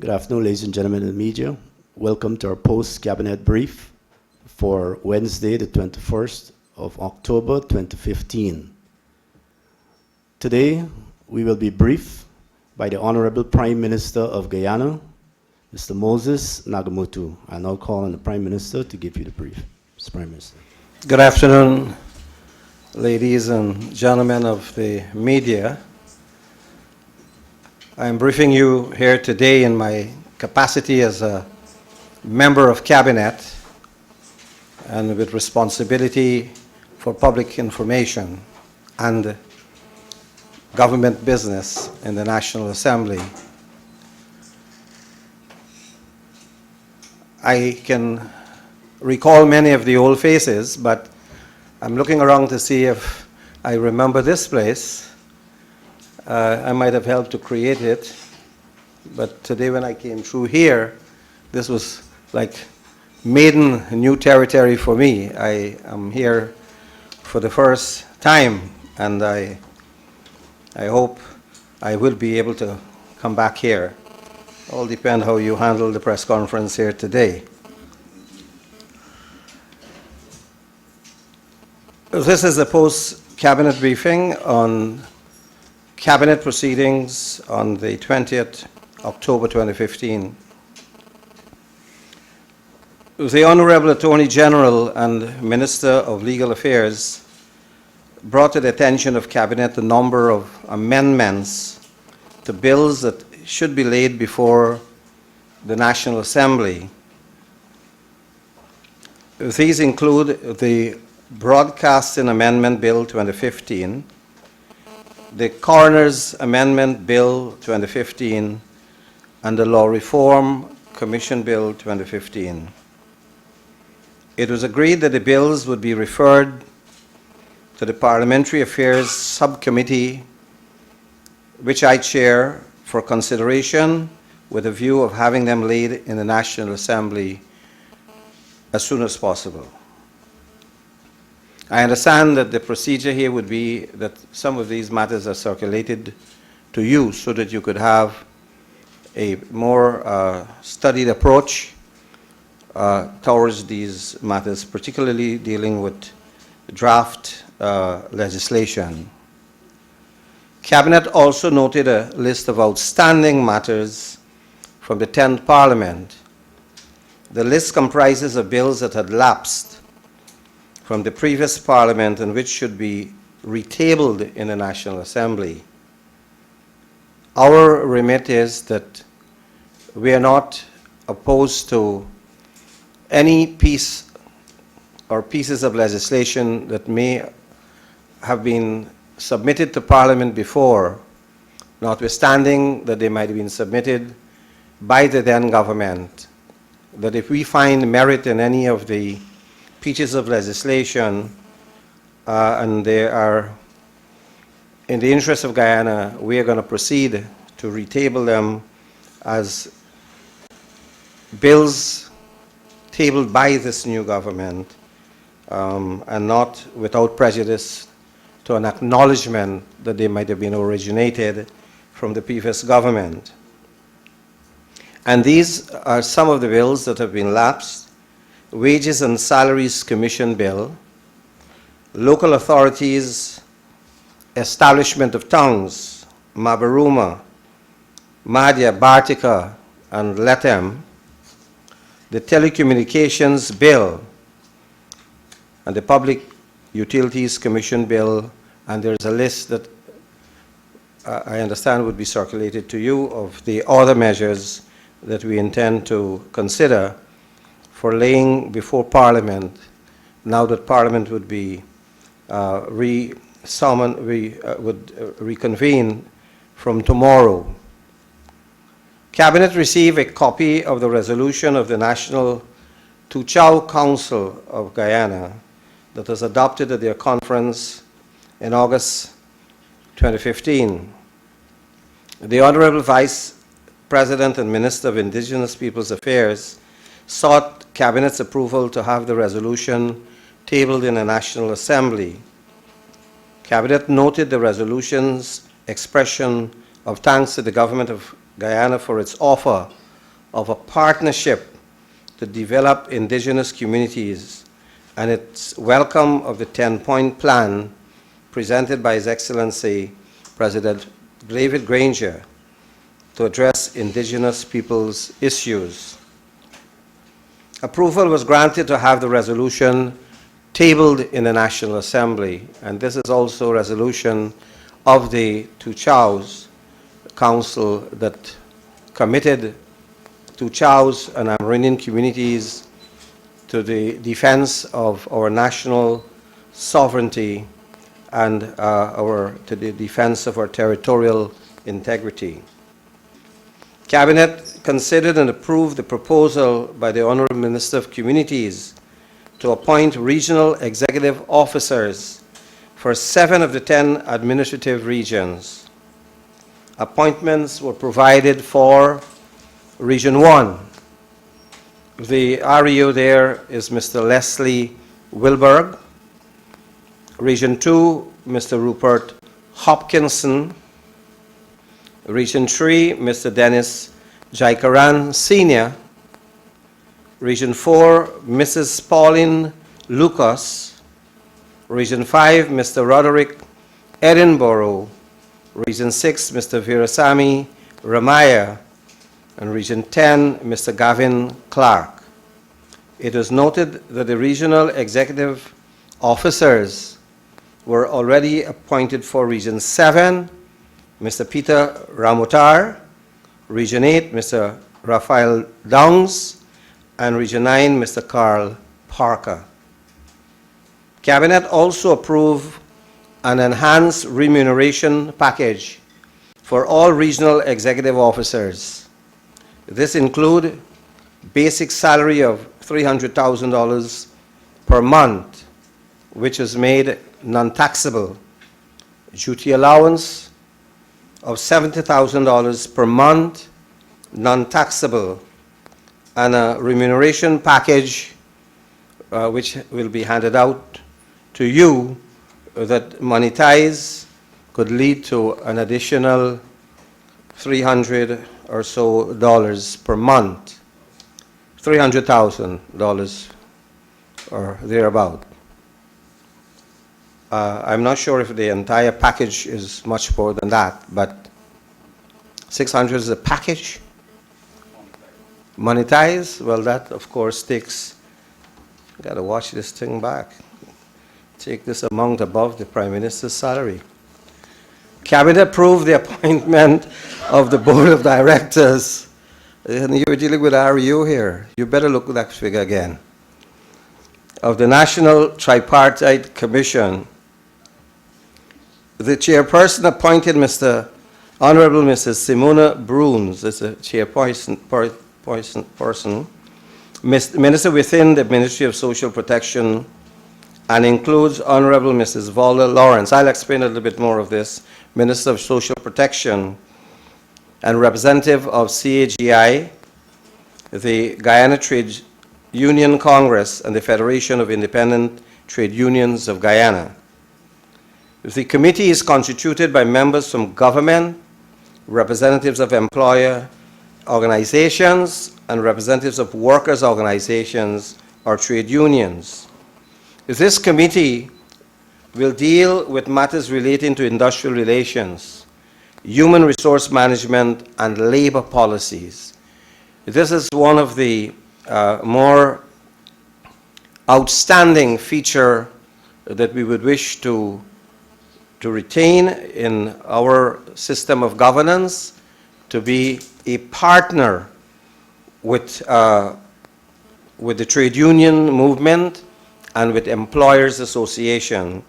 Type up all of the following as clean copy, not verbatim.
Good afternoon, ladies and gentlemen in the media. Welcome to our post-cabinet brief for Wednesday, the 21st of October, 2015. Today, we will be briefed by the Honorable Prime Minister of Guyana, Mr. Moses Nagamootoo. I now call on the Prime Minister to give you the brief. Mr. Prime Minister. Good afternoon, ladies and gentlemen of the media. I'm briefing you here today in my capacity as a member of Cabinet and with responsibility for public information and government business in the National Assembly. I can recall many of the old faces, but I'm looking around to see if I remember this place. I might have helped to create it, but today when I came through here, this was like maiden new territory for me. I am here for the first time, and I hope I will be able to come back here. All depend how you handle the press conference here today. This is a post-cabinet briefing on Cabinet proceedings on the 20th October 2015. The Honorable Attorney General and Minister of Legal Affairs brought to the attention of Cabinet a number of amendments to bills that should be laid before the National Assembly. These include the Broadcasting Amendment Bill 2015, the Coroner's Amendment Bill 2015, and the Law Reform Commission Bill 2015. It was agreed that the bills would be referred to the Parliamentary Affairs Subcommittee, which I chair, for consideration with a view of having them laid in the National Assembly as soon as possible. I understand that the procedure here would be that some of these matters are circulated to you so that you could have a more studied approach towards these matters, particularly dealing with draft legislation. Cabinet also noted a list of outstanding matters from the 10th Parliament. The list comprises of bills that had lapsed from the previous Parliament and which should be retabled in the National Assembly. Our remit is that we are not opposed to any piece or pieces of legislation that may have been submitted to Parliament before, notwithstanding that they might have been submitted by the then government, that if we find merit in any of the pieces of legislation and they are in the interest of Guyana, we are going to proceed to retable them as bills tabled by this new government and not without prejudice to an acknowledgement that they might have been originated from the previous government. And these are some of the bills that have been lapsed: Wages and Salaries Commission Bill, Local Authorities Establishment of Tongues, Mabaruma, Madhya, Bartika, and Letem, the Telecommunications Bill, and the Public Utilities Commission Bill, and there's a list that I understand would be circulated to you of the other measures that we intend to consider for laying before Parliament, now that Parliament would be would reconvene from tomorrow. Cabinet received a copy of the resolution of the National Tuchau Council of Guyana that was adopted at their conference in August 2015. The Honorable Vice President and Minister of Indigenous Peoples Affairs sought Cabinet's approval to have the resolution tabled in the National Assembly. Cabinet noted the resolution's expression of thanks to the Government of Guyana for its offer of a partnership to develop indigenous communities, and its welcome of the 10-point plan presented by His Excellency President David Granger to address indigenous peoples' issues. Approval was granted to have the resolution tabled in the National Assembly, and this is also a resolution of the Two Chows Council that committed Two Chows and Amerindian communities to the defense of our national sovereignty and to the defense of our territorial integrity. Cabinet considered and approved the proposal by the Honorable Minister of Communities to appoint regional executive officers for 7 of the 10 administrative regions. Appointments were provided for Region 1. The REO there is Mr. Leslie Wilberg. Region 2, Mr. Rupert Hopkinson. Region 3, Mr. Dennis Jaikaran Sr. Region 4, Mrs. Pauline Lucas. Region 5, Mr. Roderick Edinburgh. Region 6, Mr. Virasamy Ramaya. And Region 10, Mr. Gavin Clark. It was noted that the regional executive officers were already appointed for Region 7, Mr. Peter Ramotar, Region 8, Mr. Raphael Downs, and Region 9, Mr. Carl Parker. Cabinet also approved an enhanced remuneration package for all regional executive officers. This includes basic salary of $300,000 per month, which is made non-taxable, duty allowance of $70,000 per month, non-taxable, and a remuneration package which will be handed out to you that monetize could lead to an additional $300 or so per month, $300,000 or thereabout. I'm not sure if the entire package is much more than that, but 600 is a package. Monetize, well, that of course takes, got to watch this thing back. Take this amount above the Prime Minister's salary. Cabinet approved the appointment of the Board of Directors. And you're dealing with REU here. You better look at that figure again. Of the National Tripartite Commission. The chairperson appointed Honorable Mrs. Simona Bruns as a chairperson, Minister within the Ministry of Social Protection, and includes Honorable Mrs. Valda Lawrence. I'll explain a little bit more of this. Minister of Social Protection and representative of CAGI, the Guyana Trade Union Congress, and the Federation of Independent Trade Unions of Guyana. The committee is constituted by members from government, representatives of employer organizations, and representatives of workers' organizations or trade unions. This committee will deal with matters relating to industrial relations, human resource management, and labor policies. This is one of the more outstanding feature that we would wish to retain in our system of governance, to be a partner with the trade union movement and with employers association,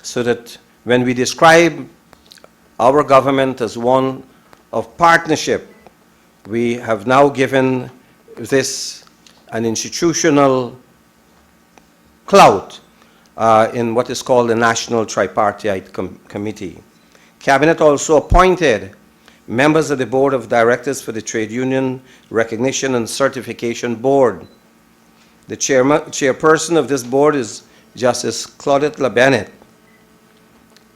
so that when we describe our government as one of partnership, we have now given this an institutional clout in what is called the National Tripartite Committee. Cabinet also appointed members of the Board of Directors for the Trade Union Recognition and Certification Board. The chairperson of this board is Justice Claudette LaBennett.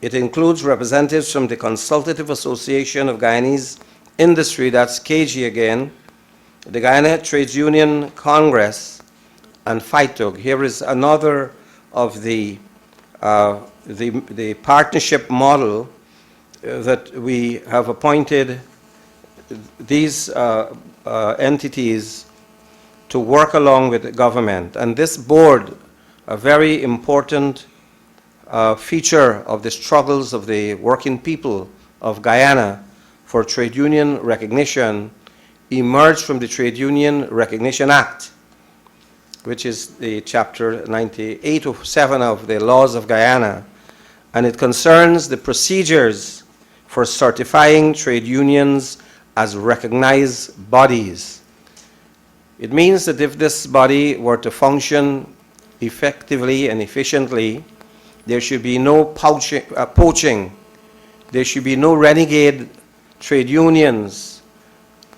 It includes representatives from the Consultative Association of Guyanese Industry, that's KG again, the Guyana Trades Union Congress, and FITUG. Here is another of the partnership model that we have appointed these entities to work along with the government. And this board, a very important feature of the struggles of the working people of Guyana for trade union recognition, emerged from the Trade Union Recognition Act, which is the chapter 9807 of the laws of Guyana, and it concerns the procedures for certifying trade unions as recognized bodies. It means that if this body were to function effectively and efficiently, there should be no poaching, there should be no renegade trade unions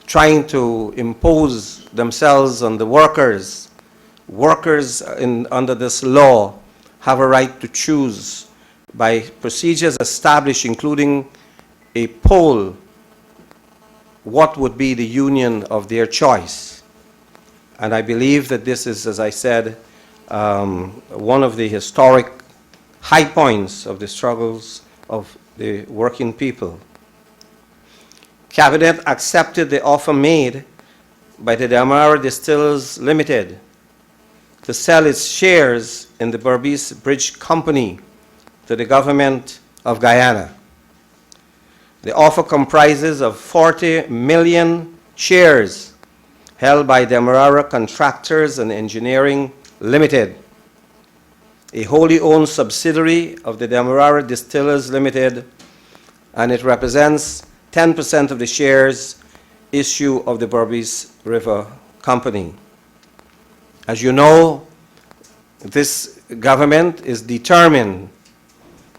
trying to impose themselves on the workers. Workers under this law have a right to choose by procedures established, including a poll, what would be the union of their choice. And I believe that this is, as I said, one of the historic high points of the struggles of the working people. Cabinet accepted the offer made by the Demerara Distillers Limited to sell its shares in the Berbice Bridge Company to the government of Guyana. The offer comprises of 40 million shares held by Demerara Contractors and Engineering Limited, a wholly owned subsidiary of the Demerara Distillers Limited, and it represents 10% of the shares issue of the Berbice River Company. As you know, this government is determined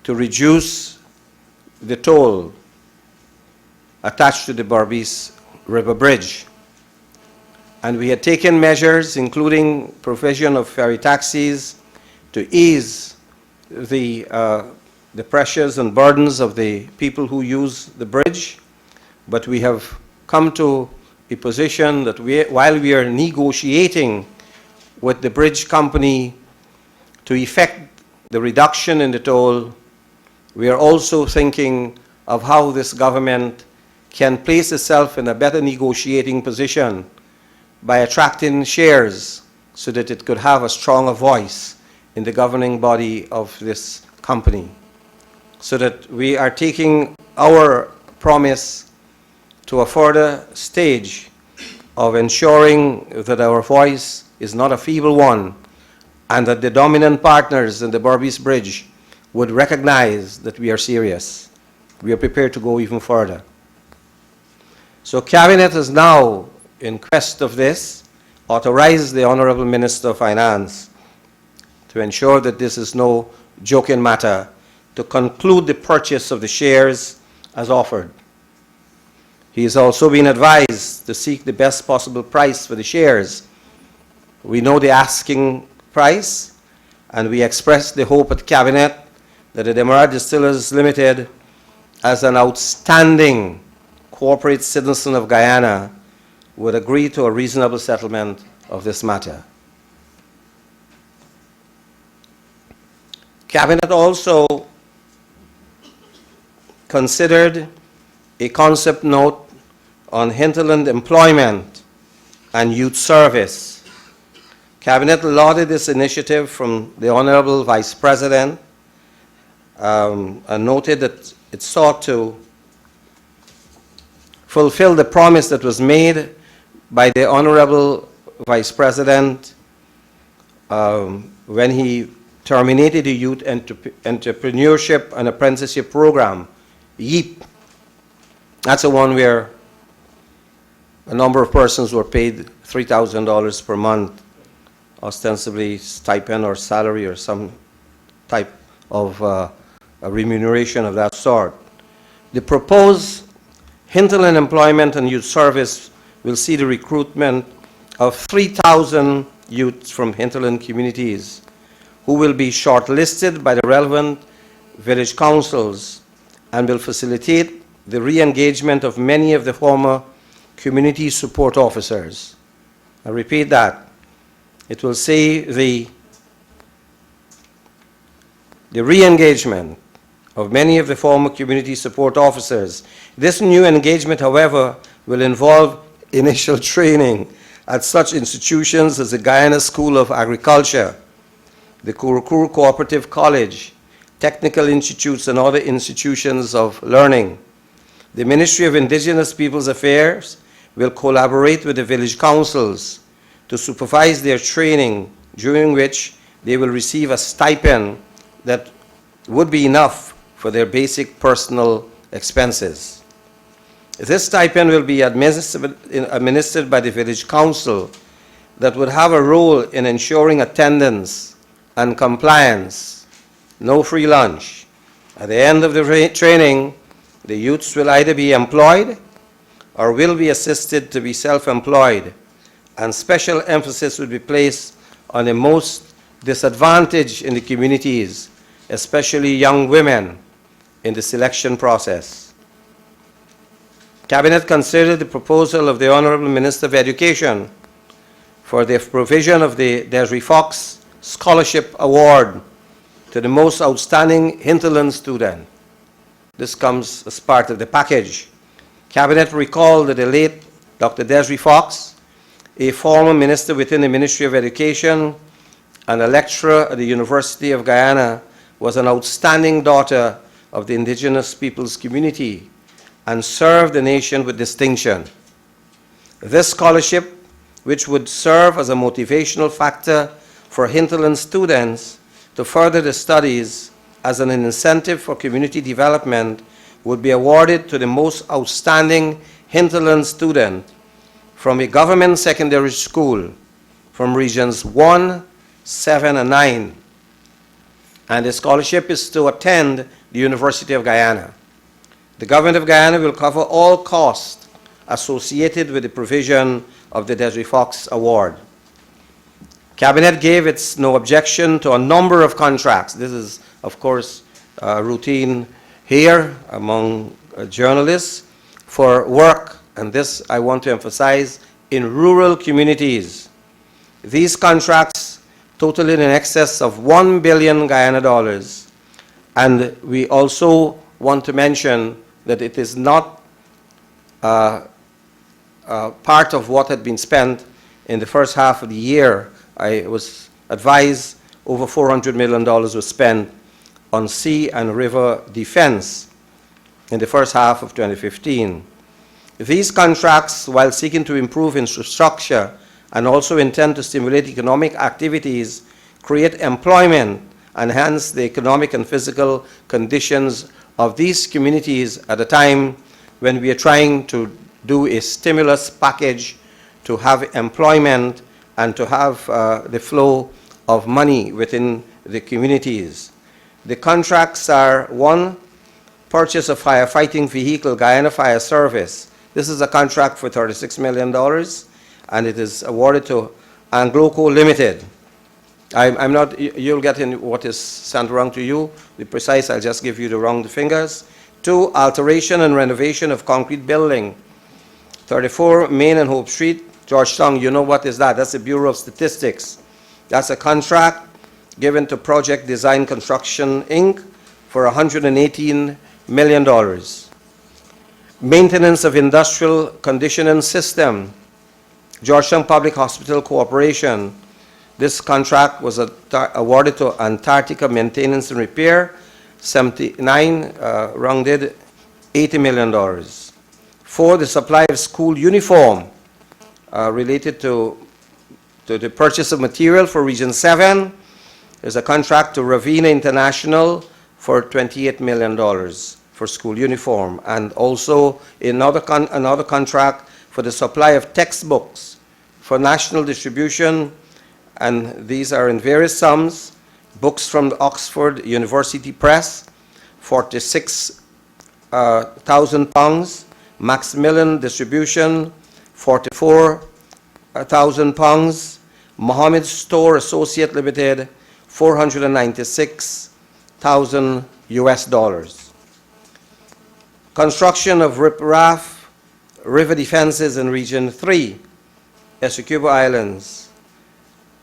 to reduce the toll attached to the Berbice River Bridge. And we had taken measures, including provision of ferry taxis, to ease the pressures and burdens of the people who use the bridge. But we have come to a position that while we are negotiating with the bridge company to effect the reduction in the toll, we are also thinking of how this government can place itself in a better negotiating position by attracting shares so that it could have a stronger voice in the governing body of this company. So that we are taking our promise to a further stage of ensuring that our voice is not a feeble one, and that the dominant partners in the Berbice Bridge would recognize that we are serious. We are prepared to go even further. So Cabinet is now, in quest of this, authorized the Honorable Minister of Finance to ensure that this is no joking matter, to conclude the purchase of the shares as offered. He has also been advised to seek the best possible price for the shares. We know the asking price, and we express the hope at Cabinet that the Demerara Distillers Limited, as an outstanding corporate citizen of Guyana, would agree to a reasonable settlement of this matter. Cabinet also considered a concept note on hinterland employment and youth service. Cabinet lauded this initiative from the Honorable Vice President and noted that it sought to fulfill the promise that was made by the Honorable Vice President when he terminated the Youth Entrepreneurship and Apprenticeship Program, YEAP. That's the one where a number of persons were paid $3,000 per month, ostensibly stipend or salary or some type of a remuneration of that sort. The proposed hinterland employment and youth service will see the recruitment of 3,000 youths from hinterland communities who will be shortlisted by the relevant village councils and will facilitate the re-engagement of many of the former community support officers. I repeat that. It will see the re-engagement of many of the former community support officers. This new engagement, however, will involve initial training at such institutions as the Guyana School of Agriculture, the Kurukuru Cooperative College, technical institutes and other institutions of learning. The Ministry of Indigenous Peoples Affairs will collaborate with the village councils to supervise their training, during which they will receive a stipend that would be enough for their basic personal expenses. This stipend will be administered by the village council that would have a role in ensuring attendance and compliance. No free lunch. At the end of the training, the youths will either be employed or will be assisted to be self-employed, and special emphasis will be placed on the most disadvantaged in the communities, especially young women, in the selection process. Cabinet considered the proposal of the Honorable Minister of Education for the provision of the Desiree Fox Scholarship Award to the most outstanding hinterland student. This comes as part of the package. Cabinet recalled that the late Dr. Desiree Fox, a former minister within the Ministry of Education and a lecturer at the University of Guyana, was an outstanding daughter of the indigenous peoples community and served the nation with distinction. This scholarship, which would serve as a motivational factor for hinterland students to further their studies as an incentive for community development, would be awarded to the most outstanding hinterland student from a government secondary school from regions 1, 7, and 9. And the scholarship is to attend the University of Guyana. The government of Guyana will cover all costs associated with the provision of the Desiree Fox Award. Cabinet gave its no objection to a number of contracts. This is, of course, routine here among journalists for work, and this I want to emphasize, in rural communities. These contracts totaling in excess of 1 billion Guyana dollars, and we also want to mention that it is not part of what had been spent in the first half of the year. I was advised over $400 million was spent on sea and river defense in the first half of 2015. These contracts, while seeking to improve infrastructure and also intend to stimulate economic activities, create employment, enhance the economic and physical conditions of these communities at a time when we are trying to do a stimulus package to have employment and to have the flow of money within the communities. The contracts are: 1, purchase of firefighting vehicle, Guyana Fire Service. This is a contract for $36 million, and it is awarded to Angloco Limited. I'm not, you'll get in what is sent around to you. The precise, I'll just give you the round fingers. 2, alteration and renovation of concrete building. 34 Main and Hope Street, Georgetown. You know what is that? That's the Bureau of Statistics. That's a contract given to Project Design Construction, Inc. for $118 million. Maintenance of industrial conditioning system, Georgetown Public Hospital Corporation. This contract was awarded to Antarctica Maintenance and Repair, 79, rounded $80 million. 4, the supply of school uniform related to the purchase of material for Region 7. There's a contract to Ravina International for $28 million for school uniform, and also another contract for the supply of textbooks for national distribution, and these are in various sums. Books from the Oxford University Press, £46,000. Macmillan Distribution, £44,000. Mohammed Store Associate Limited, $496,000 US. Construction of riprap river defenses in Region 3, Essequibo Islands.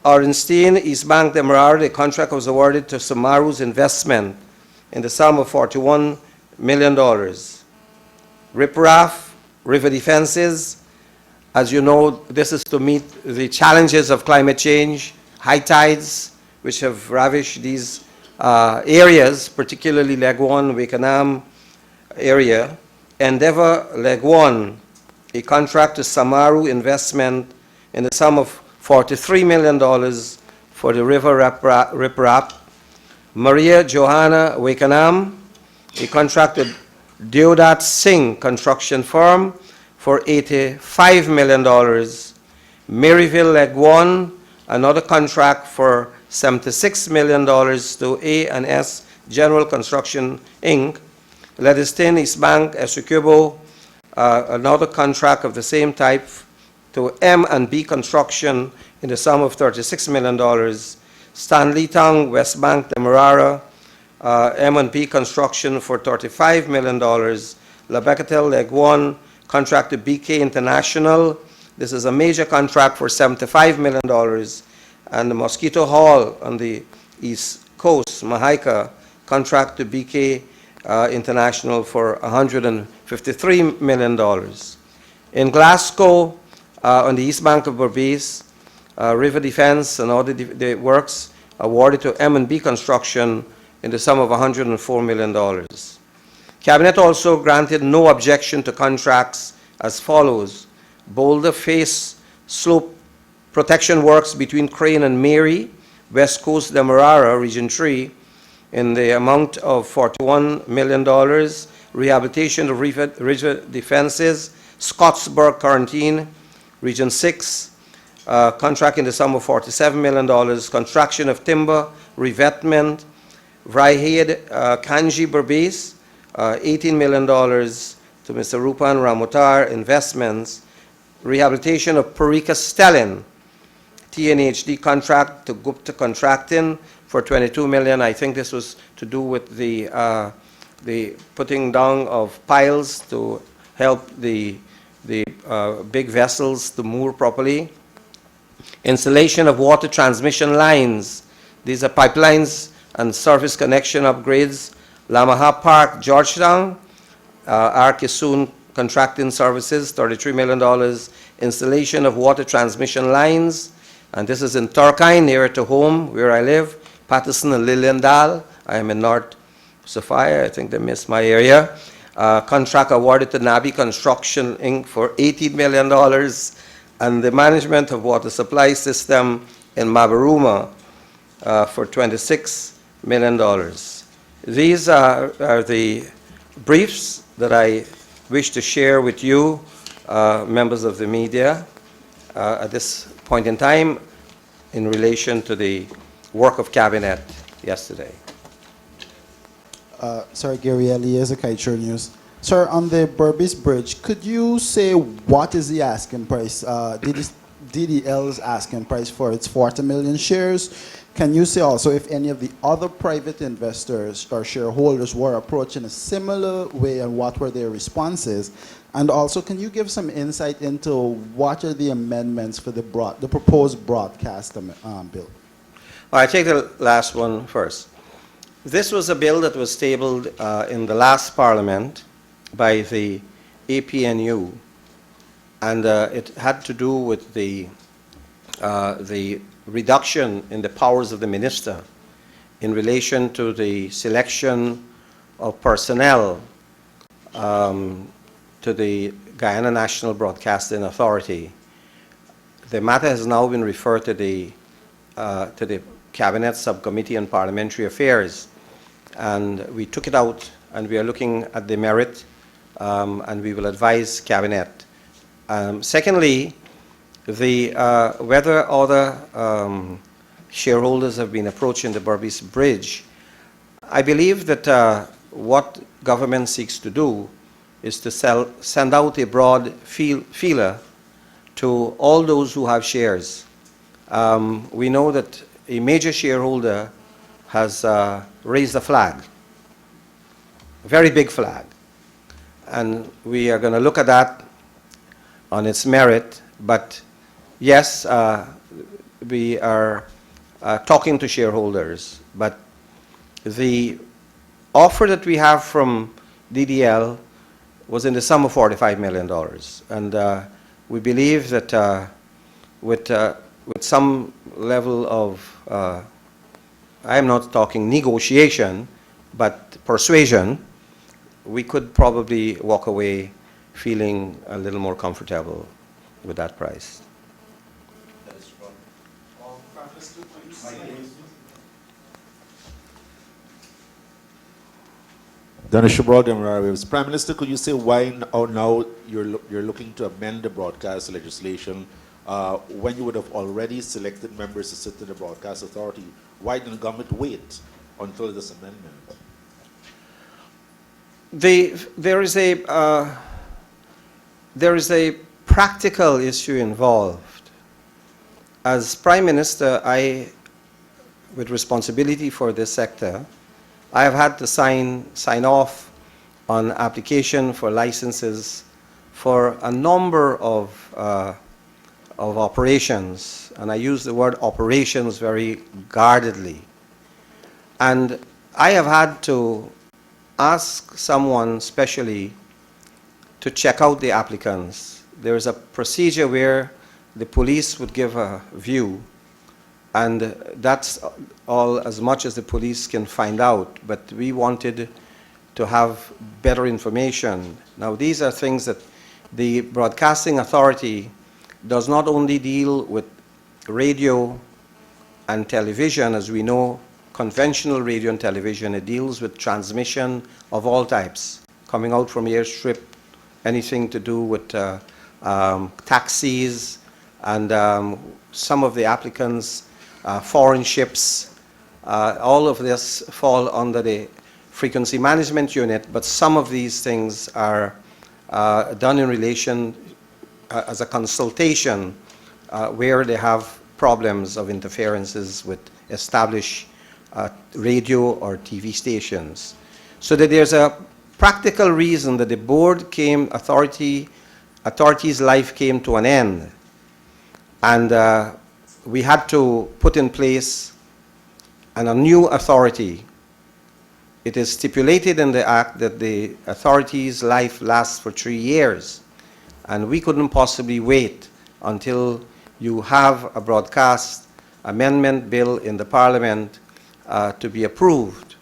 Orenstein, East Bank, Demerara, the contract was awarded to Samaru's investment in the sum of $41 million. Riprap, river defenses, as you know, this is to meet the challenges of climate change, high tides, which have ravished these areas, particularly Leg 1, Wakenham area. Endeavour Leg 1, a contract to Samaru investment in the sum of $43 million for the river riprap. Maria Johanna Wakenham, a contract with Deodat Singh construction firm for $85 million. Maryville Leg 1, another contract for $76 million to A&S General Construction, Inc. Ledestin, East Bank, Essequibo, another contract of the same type to M&B Construction in the sum of $36 million. Stanley Tong, West Bank, Demerara, M&B Construction for $35 million. La Becatel, Leg 1, contract to BK International. This is a major contract for $75 million. And the Mosquito Hall on the East Coast, Mahaika, contract to BK International for $153 million. In Glasgow, on the east bank of Berbice, river defense and all the works awarded to M&B Construction in the sum of $104 million. Cabinet also granted no objection to contracts as follows: Boulder Face Slope Protection Works between Crane and Mary, West Coast Demerara, Region 3, in the amount of $41 million. Rehabilitation of river defenses, Scottsburg Quarantine, Region 6, contract in the sum of $47 million. Construction of timber, revetment, Vrihade, Kanji Berbice, $18 million to Mr. Rupan Ramotar Investments. Rehabilitation of Parika Stellin, TNHD contract to Gupta Contracting for $22 million. I think this was to do with the putting down of piles to help the big vessels to moor properly. Installation of water transmission lines. These are pipelines and service connection upgrades. Lamaha Park, Georgetown, Arkisoon Contracting Services, $33 million. Installation of water transmission lines, and this is in Turkine, nearer to home, where I live. Patterson and Liliendal. I am in North Sophia. I think they missed my area. Contract awarded to Nabi Construction, Inc. for $18 million. And the management of water supply system in Mabaruma for $26 million. These are the briefs that I wish to share with you, members of the media, at this point in time in relation to the work of Cabinet yesterday. Sir, Gary Eliezer, Kaiser News. Sir, on the Berbice Bridge, could you say what is the asking price, DDL's asking price for its 40 million shares? Can you say also if any of the other private investors or shareholders were approaching a similar way and what were their responses? And also, can you give some insight into what are the amendments for the proposed broadcast bill? I take the last one first. This was a bill that was tabled in the last Parliament by the APNU, and it had to do with the reduction in the powers of the minister in relation to the selection of personnel to the Guyana National Broadcasting Authority. The matter has now been referred to the Cabinet Subcommittee on Parliamentary Affairs, and we took it out, and we are looking at the merit, and we will advise Cabinet. Secondly, whether other shareholders have been approaching the Berbice Bridge, I believe that what government seeks to do is to send out a broad feeler to all those who have shares. We know that a major shareholder has raised a flag, a very big flag, and we are going to look at that on its merit, but yes, we are talking to shareholders, but the offer that we have from DDL was in the sum of $45 million. And we believe that with some level of, I am not talking negotiation, but persuasion, we could probably walk away feeling a little more comfortable with that price. Mr. Broadham, Prime Minister, could you say why now you're looking to amend the broadcast legislation when you would have already selected members to sit in the broadcast authority? Why didn't the government wait until this amendment? There is a practical issue involved. As Prime Minister, with responsibility for this sector, I have had to sign off on application for licenses for a number of operations, and I use the word operations very guardedly. And I have had to ask someone specially to check out the applicants. There is a procedure where the police would give a view, and that's all as much as the police can find out, but we wanted to have better information. Now, these are things that the Broadcasting Authority does not only deal with radio and television, as we know, conventional radio and television. It deals with transmission of all types, coming out from airstrip, anything to do with taxis, and some of the applicants, foreign ships. All of this fall under the frequency management unit, but some of these things are done in relation as a consultation where they have problems of interferences with established radio or TV stations. So that there's a practical reason that the board authority's life came to an end. And we had to put in place a new authority. It is stipulated in the Act that the authority's life lasts for 3 years. And we couldn't possibly wait until you have a broadcast amendment bill in the Parliament to be approved.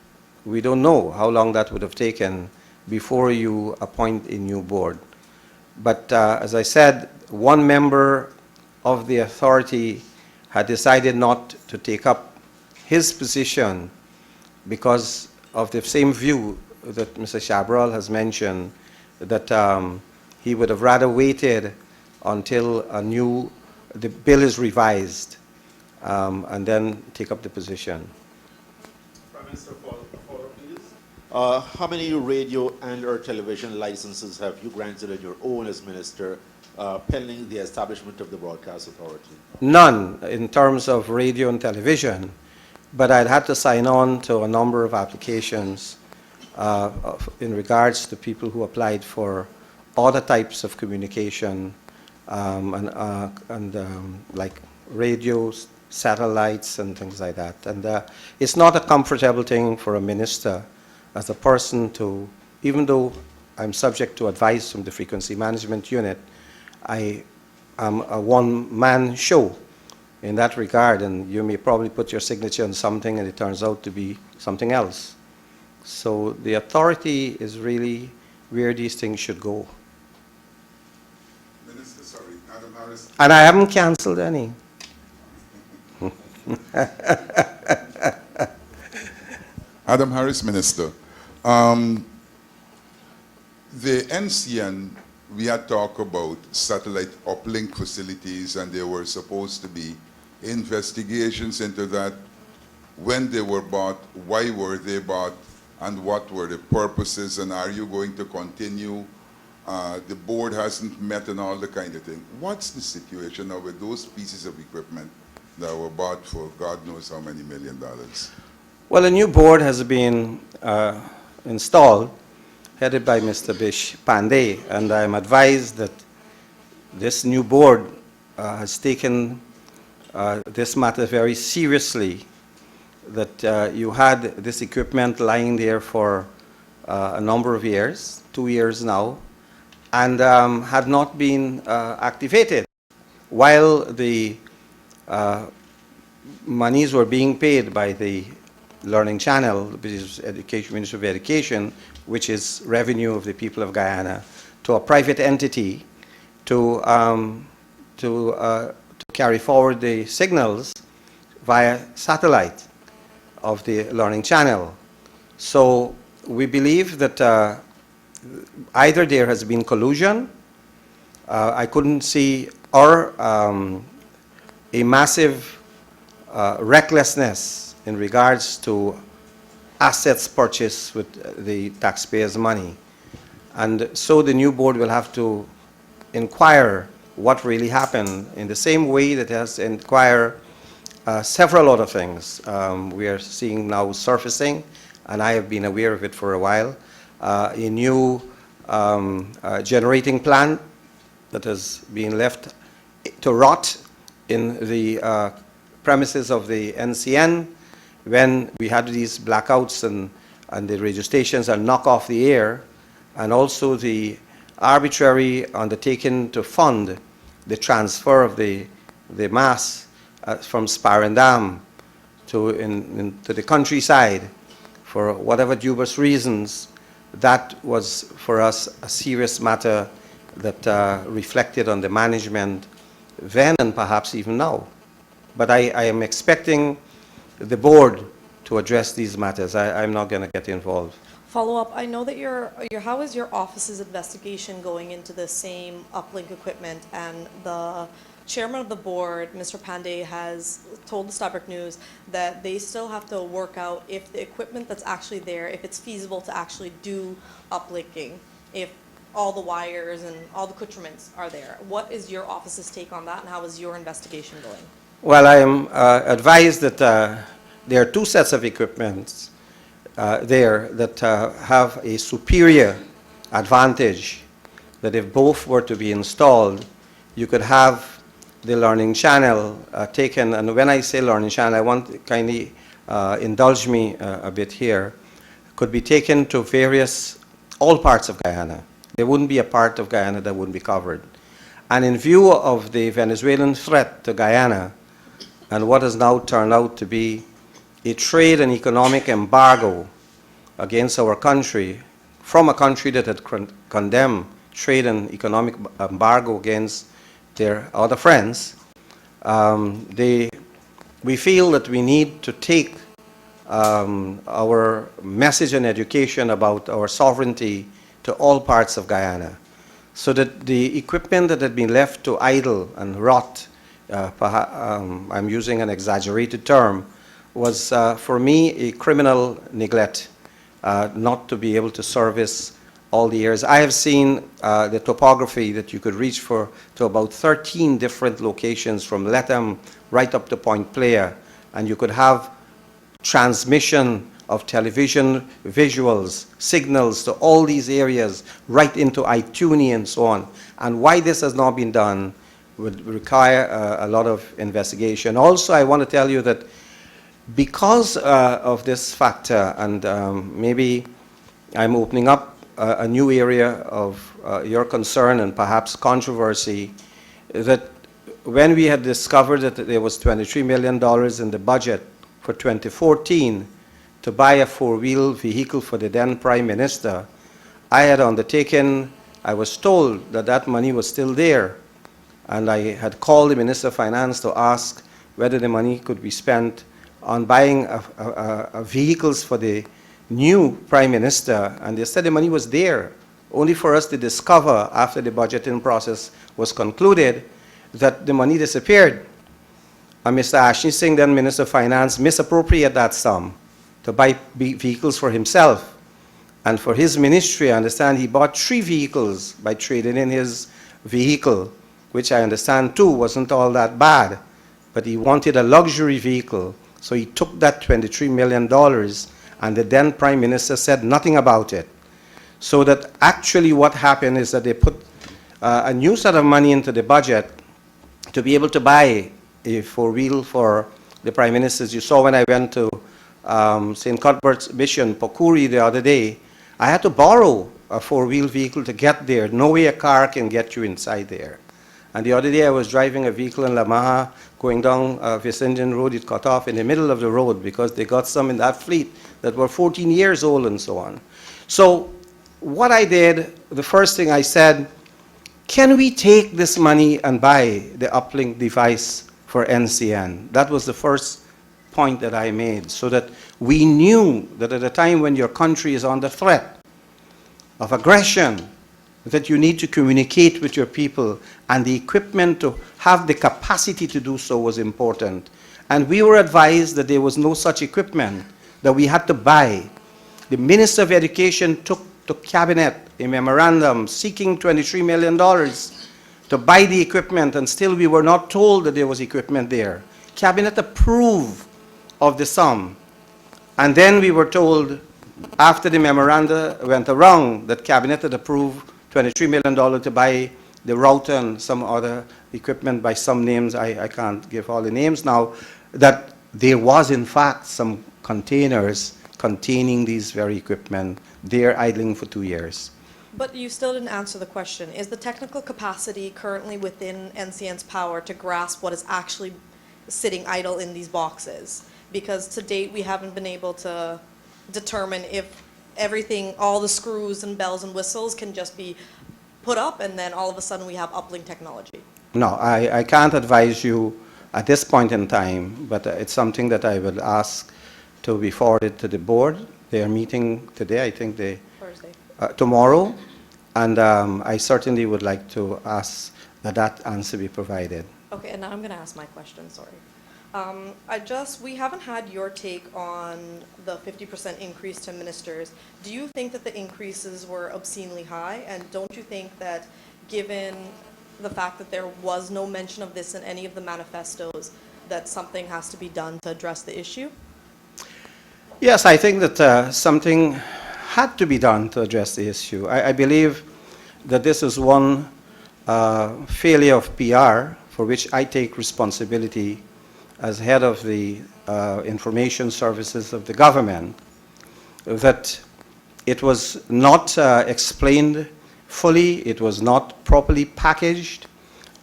We don't know how long that would have taken before you appoint a new board. But as I said, one member of the authority had decided not to take up his position because of the same view that Mr. Chabral has mentioned, that he would have rather waited until the bill is revised and then take up the position. Prime Minister, follow, please. How many radio and/or television licenses have you granted on your own as minister pending the establishment of the Broadcast Authority? None in terms of radio and television, but I'd had to sign on to a number of applications in regards to people who applied for other types of communication like radios, satellites, and things like that. And it's not a comfortable thing for a minister as a person to, even though I'm subject to advice from the Frequency Management Unit, I am a one-man show in that regard, and you may probably put your signature on something and it turns out to be something else. So the authority is really where these things should go. Minister, sorry, Adam Harris. And I haven't canceled any. Adam Harris, Minister. The NCN, we had talked about satellite uplink facilities, and there were supposed to be investigations into that, when they were bought, why were they bought, and what were the purposes, and are you going to continue? The board hasn't met and all the kind of thing. What's the situation now with those pieces of equipment that were bought for God knows how many $1 million? Well, a new board has been installed, headed by Mr. Bish Pandey, and I'm advised that this new board has taken this matter very seriously, that you had this equipment lying there for a number of years, 2 years now, and had not been activated while the monies were being paid by the Learning Channel, which is Ministry of Education, which is revenue of the people of Guyana, to a private entity to carry forward the signals via satellite of the Learning Channel. So we believe that either there has been collusion, I couldn't see, or a massive recklessness in regards to assets purchased with the taxpayers' money. And so the new board will have to inquire what really happened in the same way that it has to inquire several other things. We are seeing now surfacing, and I have been aware of it for a while, a new generating plant that has been left to rot in the premises of the NCN when we had these blackouts and the radio stations are knock off the air, and also the arbitrary undertaking to fund the transfer of the mass from Sparendam to the countryside for whatever dubious reasons. That was for us a serious matter that reflected on the management then and perhaps even now. But I am expecting the board to address these matters. I'm not going to get involved. Follow up, I know that how is your office's investigation going into the same uplink equipment, and the chairman of the board, Mr. Pandey, has told the Starbuck News that they still have to work out if the equipment that's actually there, if it's feasible to actually do uplinking, if all the wires and all the accoutrements are there. What is your office's take on that, and how is your investigation going? Well, I am advised that there are two sets of equipment there that have a superior advantage, that if both were to be installed, you could have the Learning Channel taken. And when I say Learning Channel, I want to kindly indulge me a bit here, could be taken to all parts of Guyana. There wouldn't be a part of Guyana that wouldn't be covered. And in view of the Venezuelan threat to Guyana, and what has now turned out to be a trade and economic embargo against our country, from a country that had condemned trade and economic embargo against their other friends, we feel that we need to take our message and education about our sovereignty to all parts of Guyana, so that the equipment that had been left to idle and rot, I'm using an exaggerated term, was for me a criminal neglect, not to be able to service all the areas. I have seen the topography that you could reach to about 13 different locations from Letham right up to Point Player, and you could have transmission of television visuals, signals to all these areas, right into iTunes and so on. And why this has not been done would require a lot of investigation. Also, I want to tell you that because of this factor, and maybe I'm opening up a new area of your concern and perhaps controversy, that when we had discovered that there was $23 million in the budget for 2014 to buy a four-wheel vehicle for the then Prime Minister, I had undertaken, I was told that that money was still there, and I had called the Minister of Finance to ask whether the money could be spent on buying vehicles for the new Prime Minister, and they said the money was there, only for us to discover after the budgeting process was concluded that the money disappeared. And Mr. Ashley Singh, then Minister of Finance, misappropriated that sum to buy vehicles for himself. And for his ministry, I understand he bought 3 vehicles by trading in his vehicle, which I understand too wasn't all that bad, but he wanted a luxury vehicle. So he took that $23 million, and the then Prime Minister said nothing about it. So that actually what happened is that they put a new set of money into the budget to be able to buy a four-wheel for the Prime Ministers. You saw when I went to St. Cuthbert's Mission, Pokuri, the other day, I had to borrow a four-wheel vehicle to get there. No way a car can get you inside there. And the other day I was driving a vehicle in Lamaha, going down West Indian Road. It cut off in the middle of the road because they got some in that fleet that were 14 years old and so on. So what I did, the first thing I said, can we take this money and buy the uplink device for NCN? That was the first point that I made, so that we knew that at a time when your country is under threat of aggression, that you need to communicate with your people, and the equipment to have the capacity to do so was important. And we were advised that there was no such equipment, that we had to buy. The Minister of Education took to Cabinet a memorandum seeking $23 million to buy the equipment, and still we were not told that there was equipment there. Cabinet approved of the sum. And then we were told, after the memoranda went around, that Cabinet had approved $23 million to buy the router and some other equipment by some names. I can't give all the names now. That there was, in fact, some containers containing these very equipment there idling for 2 years. But you still didn't answer the question. Is the technical capacity currently within NCN's power to grasp what is actually sitting idle in these boxes? Because to date, we haven't been able to determine if everything, all the screws and bells and whistles can just be put up and then all of a sudden we have uplink technology. No, I can't advise you at this point in time, but it's something that I will ask to be forwarded to the board. They are meeting today, I think Thursday. Tomorrow, and I certainly would like to ask that answer be provided. Okay, and now I'm going to ask my question, sorry. We haven't had your take on the 50% increase to ministers. Do you think that the increases were obscenely high? And don't you think that given the fact that there was no mention of this in any of the manifestos, that something has to be done to address the issue? Yes, I think that something had to be done to address the issue. I believe that this is one failure of PR for which I take responsibility as head of the information services of the government, that it was not explained fully, it was not properly packaged,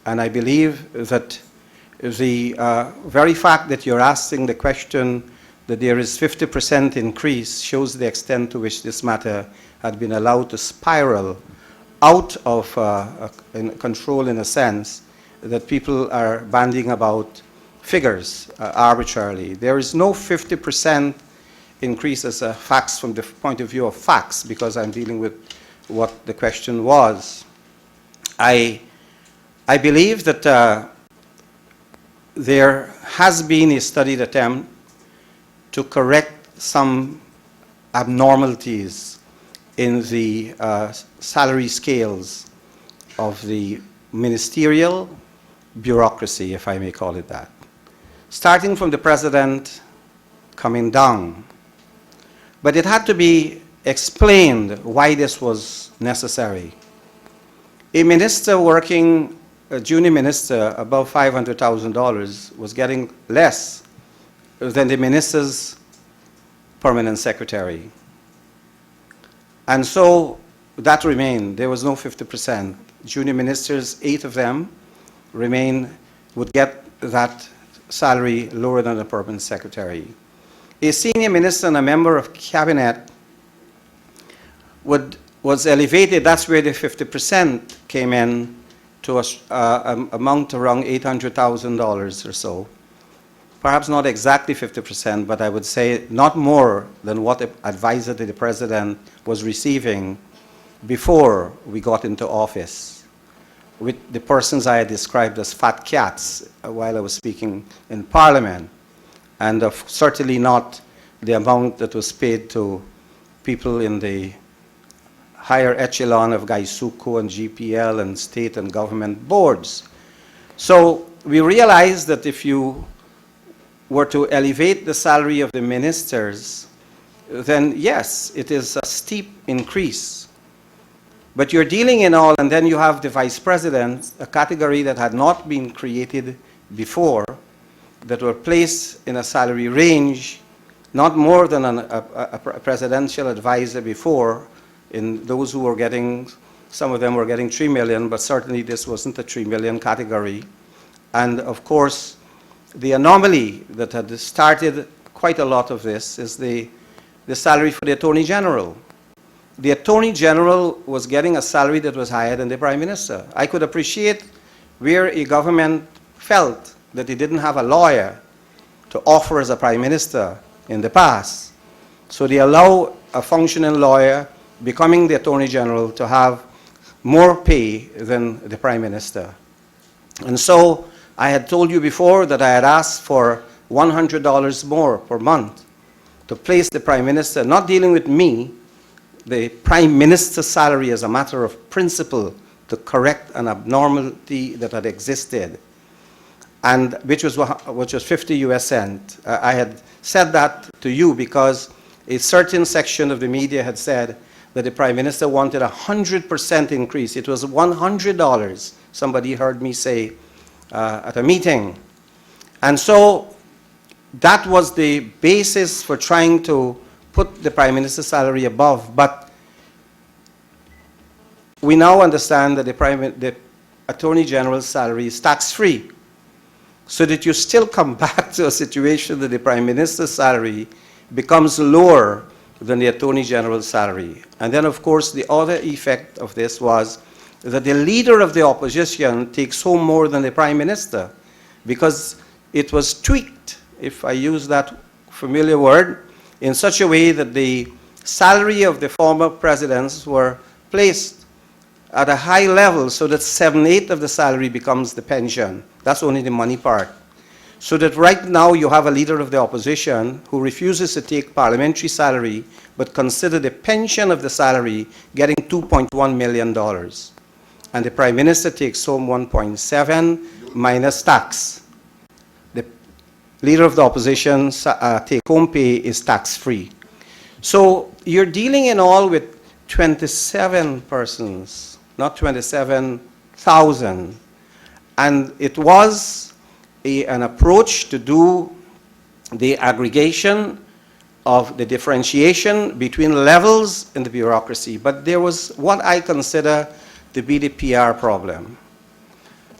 and I believe that the very fact that you're asking the question that there is 50% increase shows the extent to which this matter had been allowed to spiral out of control, in a sense, that people are bandying about figures arbitrarily. There is no 50% increase as a facts from the point of view of facts, because I'm dealing with what the question was. I believe that there has been a studied attempt to correct some abnormalities in the salary scales of the ministerial bureaucracy, if I may call it that. Starting from the president coming down. But it had to be explained why this was necessary. A minister working, a junior minister above $500,000 was getting less than the minister's permanent secretary. And so that remained. There was no 50%. Junior ministers, 8 of them, would get that salary lower than the permanent secretary. A senior minister and a member of cabinet was elevated. That's where the 50% came in to amount around $800,000 or so. Perhaps not exactly 50%, but I would say not more than what the advisor to the president was receiving before we got into office, with the persons I had described as fat cats while I was speaking in Parliament, and certainly not the amount that was paid to people in the higher echelon of Gaisuko and GPL and state and government boards. So we realized that if you were to elevate the salary of the ministers, then yes, it is a steep increase. But you're dealing in all, and then you have the vice president, a category that had not been created before, that were placed in a salary range not more than a presidential advisor before, in those who were getting, some of them were getting 3 million, but certainly this wasn't a 3 million category. And of course, the anomaly that had started quite a lot of this is the salary for the Attorney General. The Attorney General was getting a salary that was higher than the Prime Minister. I could appreciate where a government felt that they didn't have a lawyer to offer as a Prime Minister in the past. So they allow a functioning lawyer becoming the Attorney General to have more pay than the Prime Minister. And so I had told you before that I had asked for $100 more per month to place the Prime Minister, not dealing with me, the Prime Minister's salary as a matter of principle to correct an abnormality that had existed, and which was 50 US cents. I had said that to you because a certain section of the media had said that the Prime Minister wanted a 100% increase. It was $100, somebody heard me say at a meeting. And so that was the basis for trying to put the Prime Minister's salary above. But we now understand that the Attorney General's salary is tax-free, so that you still come back to a situation that the Prime Minister's salary becomes lower than the Attorney General's salary. And then, of course, the other effect of this was that the leader of the opposition takes home more than the Prime Minister, because it was tweaked, if I use that familiar word, in such a way that the salary of the former presidents were placed at a high level so that 7/8 of the salary becomes the pension. That's only the money part. So that right now you have a leader of the opposition who refuses to take parliamentary salary but consider the pension of the salary getting $2.1 million. And the Prime Minister takes home 1.7 minus tax. The leader of the opposition take-home pay is tax-free. So you're dealing in all with 27 persons, not 27,000. And it was an approach to do the aggregation of the differentiation between levels in the bureaucracy. But there was what I consider to be the PR problem.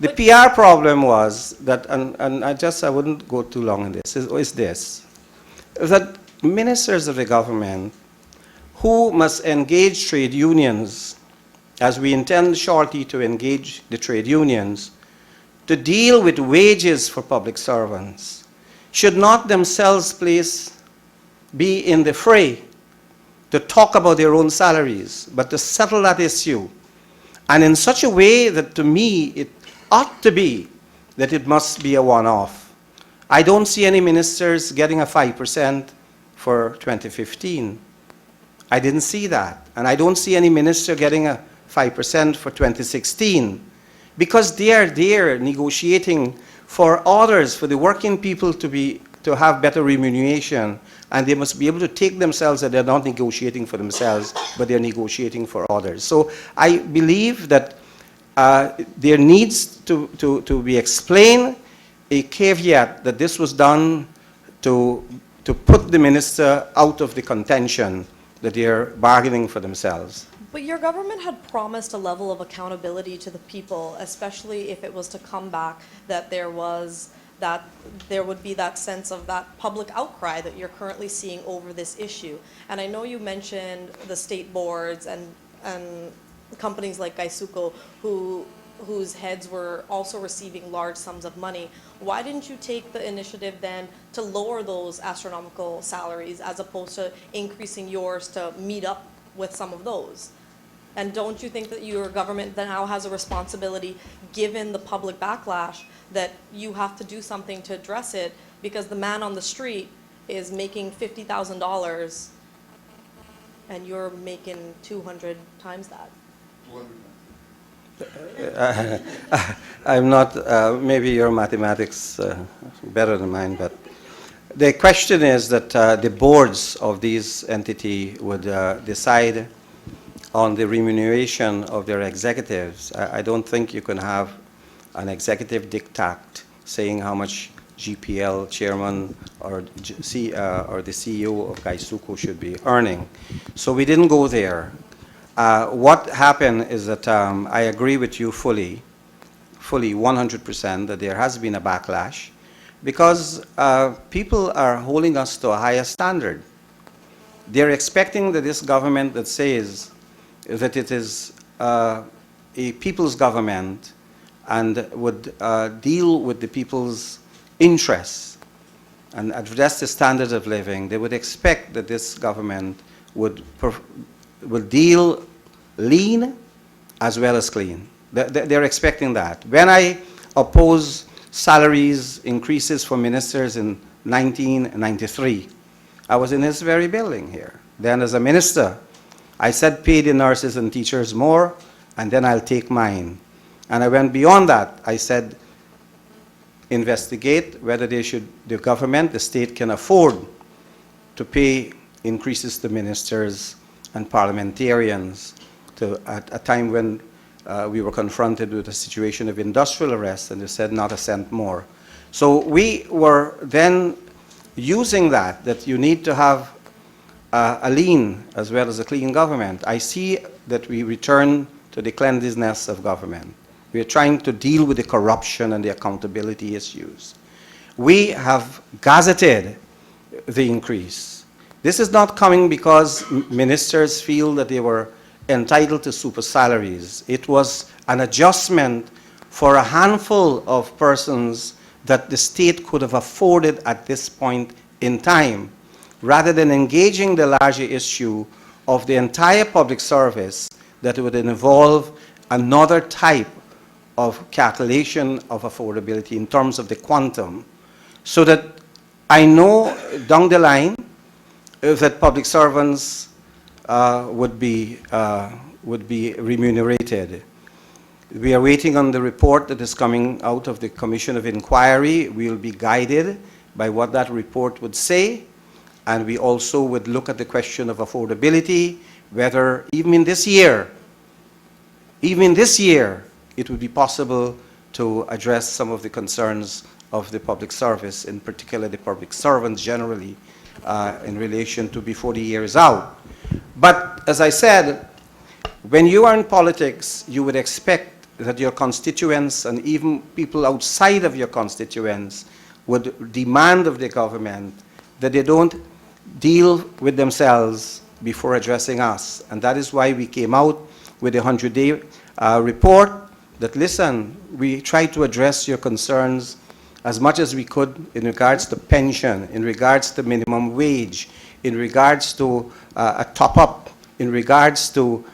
The PR problem was that, and I wouldn't go too long in this, is this, that ministers of the government who must engage trade unions, as we intend shortly to engage the trade unions, to deal with wages for public servants, should not themselves be in the fray to talk about their own salaries, but to settle that issue. And in such a way that, to me, it ought to be that it must be a one-off. I don't see any ministers getting a 5% for 2015. I didn't see that. And I don't see any minister getting a 5% for 2016. Because they are there negotiating for others, for the working people to have better remuneration, and they must be able to take themselves that they're not negotiating for themselves, but they're negotiating for others. So I believe that there needs to be explained a caveat that this was done to put the minister out of the contention that they're bargaining for themselves. But your government had promised a level of accountability to the people, especially if it was to come back that there would be that sense of that public outcry that you're currently seeing over this issue. And I know you mentioned the state boards and companies like Gaisuko whose heads were also receiving large sums of money. Why didn't you take the initiative then to lower those astronomical salaries as opposed to increasing yours to meet up with some of those? And don't you think that your government now has a responsibility, given the public backlash, that you have to do something to address it, because the man on the street is making $50,000 and you're making 200 times that? I'm not, maybe your mathematics better than mine, but the question is that the boards of these entities would decide on the remuneration of their executives. I don't think you can have an executive diktat saying how much GPL chairman or the CEO of Gaisuku should be earning. So we didn't go there. What happened is that I agree with you fully 100% that there has been a backlash because people are holding us to a higher standard. They're expecting that this government that says that it is a people's government and would deal with the people's interests and address the standards of living, they would expect that this government would deal lean as well as clean. They're expecting that. When I oppose salaries increases for ministers in 1993, I was in this very building here. Then as a minister, I said pay the nurses and teachers more, and then I'll take mine. And I went beyond that. I said investigate whether the government, the state can afford to pay increases to ministers and parliamentarians at a time when we were confronted with a situation of industrial arrest, and they said not a cent more. So we were then using that you need to have a lean as well as a clean government. I see that we return to the cleanliness of government. We are trying to deal with the corruption and the accountability issues. We have gazetted the increase. This is not coming because ministers feel that they were entitled to super salaries. It was an adjustment for a handful of persons that the state could have afforded at this point in time, rather than engaging the larger issue of the entire public service that would involve another type of calculation of affordability in terms of the quantum, so that I know down the line that public servants would be remunerated. We are waiting on the report that is coming out of the Commission of Inquiry. We will be guided by what that report would say, and we also would look at the question of affordability, whether even in this year, it would be possible to address some of the concerns of the public service, in particular the public servants generally, in relation to before the year is out. But as I said, when you are in politics, you would expect that your constituents and even people outside of your constituents would demand of the government that they don't deal with themselves before addressing us. And that is why we came out with a 100-day report that, listen, we tried to address your concerns as much as we could in regards to pension, in regards to minimum wage, in regards to a top-up, in regards to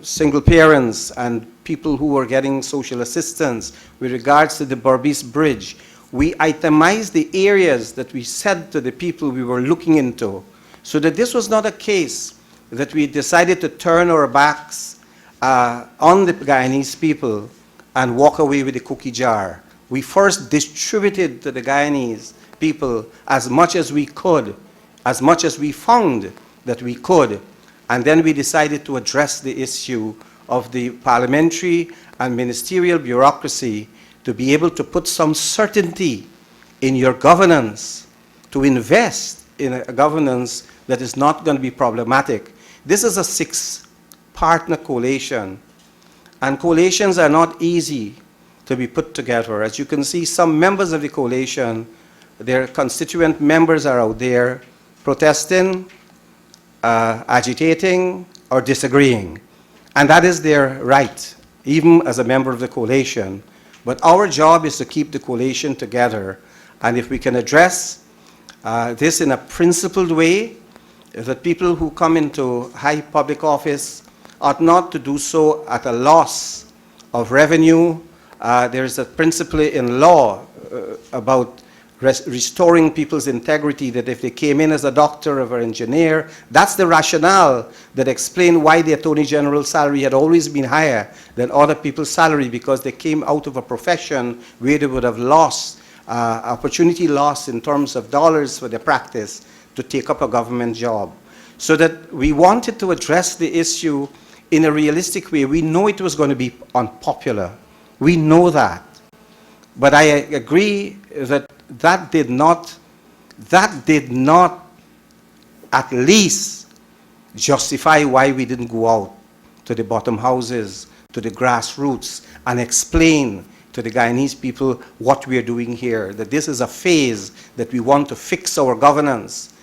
single parents and people who were getting social assistance, with regards to the Berbice Bridge. We itemized the areas that we said to the people we were looking into, so that this was not a case that we decided to turn our backs on the Guyanese people and walk away with the cookie jar. We first distributed to the Guyanese people as much as we could, as much as we found that we could, and then we decided to address the issue of the parliamentary and ministerial bureaucracy to be able to put some certainty in your governance, to invest in a governance that is not going to be problematic. This is a six-partner coalition, and coalitions are not easy to be put together. As you can see, some members of the coalition, their constituent members are out there protesting, agitating, or disagreeing. And that is their right, even as a member of the coalition. But our job is to keep the coalition together. And if we can address this in a principled way, that people who come into high public office ought not to do so at a loss of revenue. There is a principle in law about restoring people's integrity, that if they came in as a doctor or an engineer, that's the rationale that explained why the Attorney General's salary had always been higher than other people's salary, because they came out of a profession where they would have lost, opportunity lost in terms of dollars for their practice to take up a government job. so that we wanted to address the issue in a realistic way. We know it was going to be unpopular. We know that. But I agree that that did not at least justify why we didn't go out to the bottom houses, to the grassroots, and explain to the Guyanese people what we are doing here, that this is a phase that we want to fix our governance,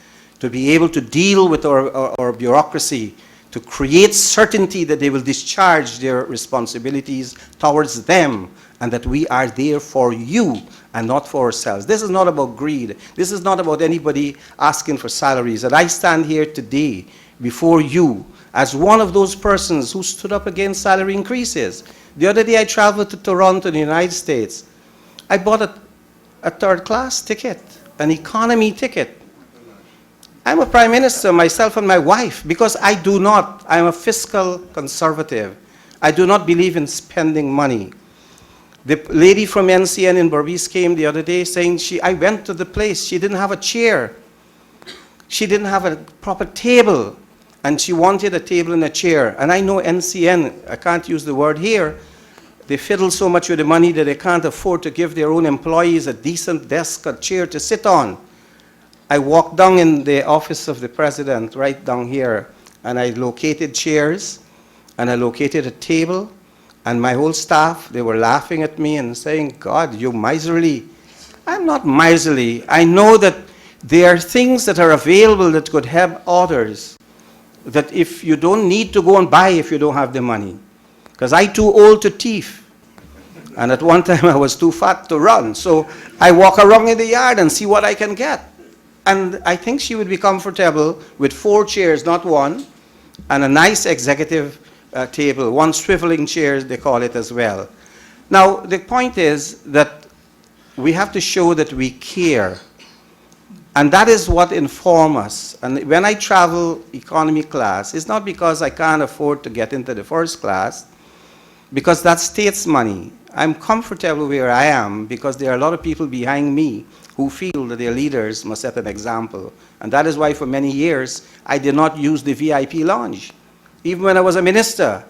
to be able to deal with our bureaucracy, to create certainty that they will discharge their responsibilities towards them, and that we are there for you and not for ourselves. This is not about greed. This is not about anybody asking for salaries. And I stand here today before you as one of those persons who stood up against salary increases. The other day I traveled to Toronto in the United States. I bought a third-class ticket, an economy ticket. I'm a prime minister, myself and my wife, because I'm a fiscal conservative. I do not believe in spending money. The lady from NCN in Berbice came the other day saying I went to the place, she didn't have a chair. She didn't have a proper table, and she wanted a table and a chair. And I know NCN, I can't use the word here, they fiddle so much with the money that they can't afford to give their own employees a decent desk, a chair to sit on. I walked down in the office of the president, right down here, and I located chairs, and I located a table, and my whole staff, they were laughing at me and saying, God, you're miserly. I'm not miserly. I know that there are things that are available that could help others, that if you don't need to go and buy if you don't have the money. Because I'm too old to thief. And at one time I was too fat to run. So I walk around in the yard and see what I can get. And I think she would be comfortable with 4 chairs, not one, and a nice executive table, one swiveling chair, they call it as well. Now, the point is that we have to show that we care. And that is what informs us. And when I travel economy class, it's not because I can't afford to get into the first class, because that's state's money. I'm comfortable where I am because there are a lot of people behind me who feel that their leaders must set an example. And that is why for many years, I did not use the VIP lounge. Even when I was a minister,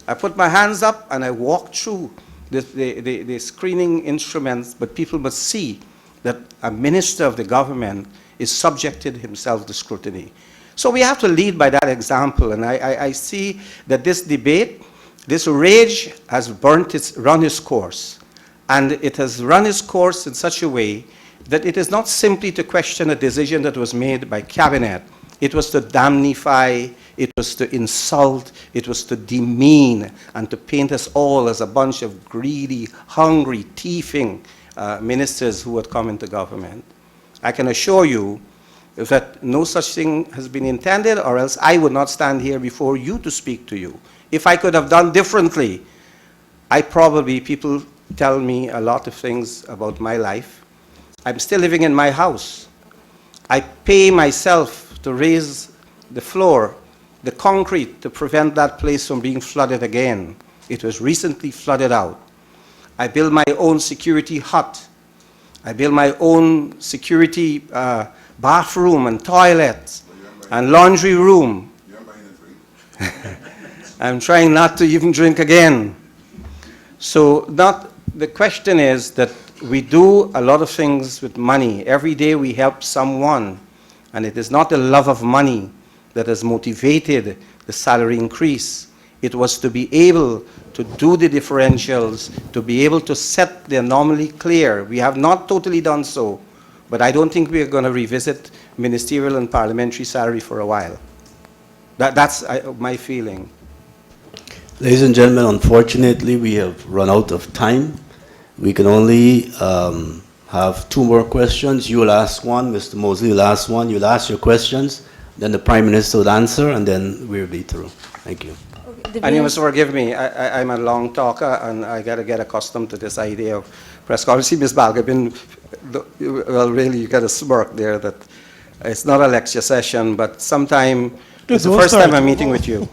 I put my hands up and I walked through the screening instruments, but people must see that a minister of the government is subjected himself to scrutiny. So we have to lead by that example, and I see that this debate, this rage has run its course, and it has run its course in such a way that it is not simply to question a decision that was made by cabinet. It was to damnify, it was to insult, it was to demean, and to paint us all as a bunch of greedy, hungry, thieving ministers who had come into government. I can assure you that no such thing has been intended, or else I would not stand here before you to speak to you. If I could have done differently, people tell me a lot of things about my life. I'm still living in my house. I pay myself to raise the floor, the concrete, to prevent that place from being flooded again. It was recently flooded out. I build my own security hut. I build my own security bathroom and toilet and laundry room. I'm trying not to even drink again. So the question is that we do a lot of things with money. Every day we help someone, and it is not the love of money that has motivated the salary increase. It was to be able to do the differentials, to be able to set the anomaly clear. We have not totally done so, but I don't think we are going to revisit ministerial and parliamentary salary for a while. That's my feeling. Ladies and gentlemen, unfortunately, we have run out of time. We can only have 2 more questions. You will ask one, Mr. Mosley will ask one. You'll ask your questions, then the Prime Minister will answer, and then we'll be through. Thank you. And you must forgive me, I'm a long talker, and I got to get accustomed to this idea of press conference. See, Ms. Balgobin, well, really, you got a smirk there that it's not a lecture session, but sometime, it's the first time I'm meeting with you.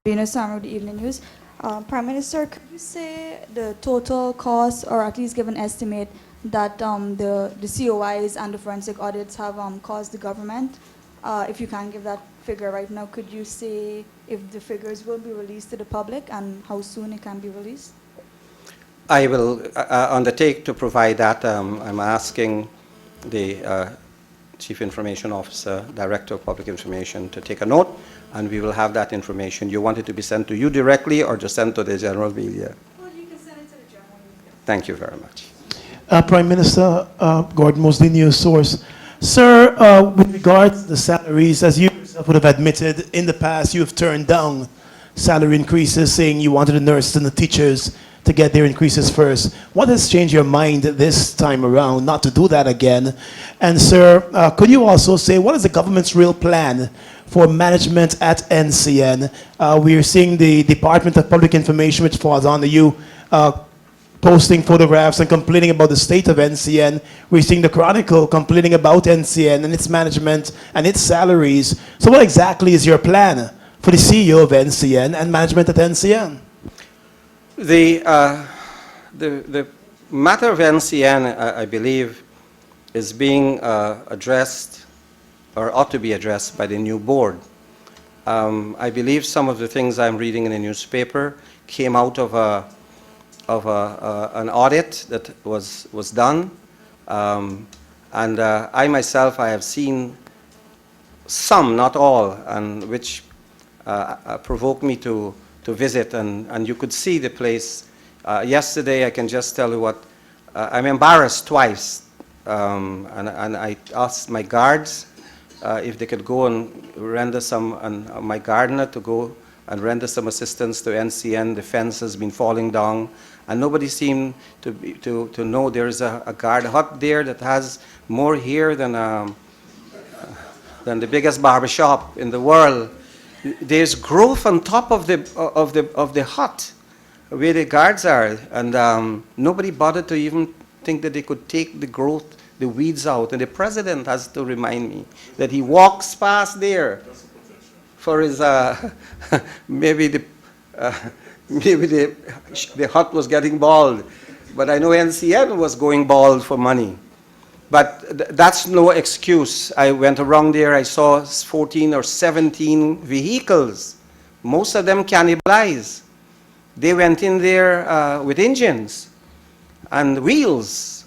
Venus Summer, the Evening News. Prime Minister, could you say the total cost, or at least give an estimate, that the COIs and the forensic audits have caused the government. If you can't give that figure right now, could you say if the figures will be released to the public and how soon it can be released? I will undertake to provide that. I'm asking the Chief Information Officer, Director of Public Information, to take a note, and we will have that information. You want it to be sent to you directly or just sent to the general media? Well, you can send it to the general media. Thank you very much. Prime Minister Gordon Mosley, News Source. Sir, with regards to the salaries, as you yourself would have admitted, in the past you have turned down salary increases, saying you wanted the nurses and the teachers to get their increases first. What has changed your mind this time around not to do that again? And sir, could you also say what is the government's real plan for management at NCN? We are seeing the Department of Public Information, which falls under you, posting photographs and complaining about the state of NCN. We're seeing the Chronicle complaining about NCN and its management and its salaries. So what exactly is your plan for the CEO of NCN and management at NCN? The matter of NCN, I believe, is being addressed or ought to be addressed by the new board. I believe some of the things I'm reading in the newspaper came out of an audit that was done. I myself, I have seen some, not all, and which provoked me to visit, and you could see the place. Yesterday, I can just tell you what, I'm embarrassed twice, and I asked my guards if they could go and render some, and my gardener to go and render some assistance to NCN. The fence has been falling down, and nobody seemed to know there's a guard hut there that has more here than the biggest barbershop in the world. There's growth on top of the hut where the guards are, and nobody bothered to even think that they could take the growth, the weeds out. And the president has to remind me that he walks past there for his maybe the hut was getting bald, but I know NCN was going bald for money. But that's no excuse. I went around there, I saw 14 or 17 vehicles, most of them cannibalized. They went in there with engines and wheels.